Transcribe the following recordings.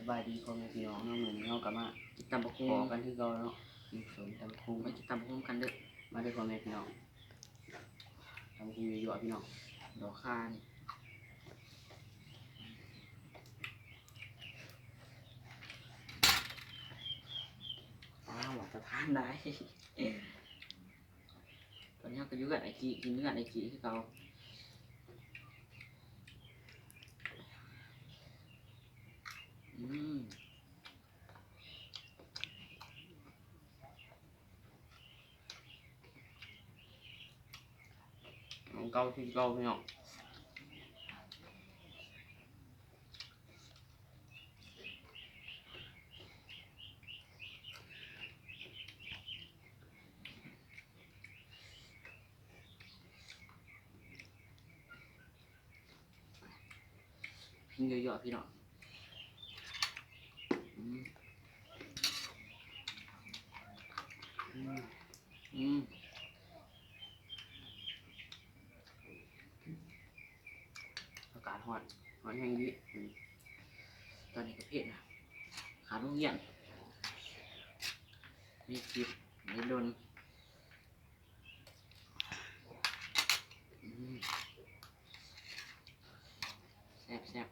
บายดีพ่อแม่พี่น้องเนาะเหมือนเรากลับมาตำบัก ข หุ่ อง กันที่เราเนาะมีสวนตำคุง มากินตำบักหุ่งกันเด้อ มาด้วยพ่อแม่พี่น้องตำคุงอยู่ๆพี่น้อง ดอกคานี่หวังจะทานได้ตอนนี้ก็อยู่กับไอจีกินกับไอจีที่เขาของเก่าที่เก่าพี่น้องพิงเยอะๆพี่น้องอากาศร้อนแห้งดีตอนนี้ก็เผ็ดนะขาโรงเรียนมีคลิปมีโดนแซ่บ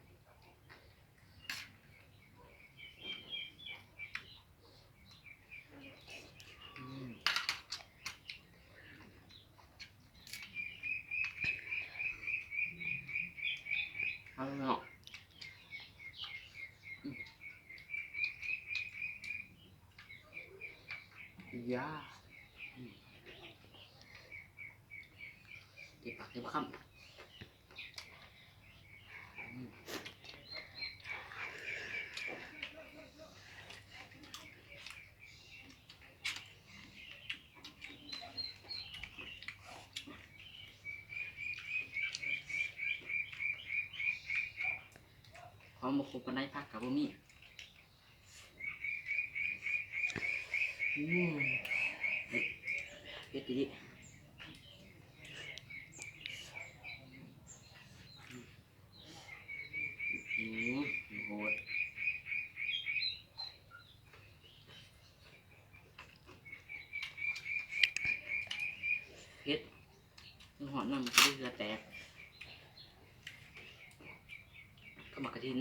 เอาเนาะยาเก็บปากเก็บคำของบกคบกันได้พักกับบ่มีเฮ็ดดีโหดเฮ็ดหอนน้ำเลือแตกก็หมักกระทิน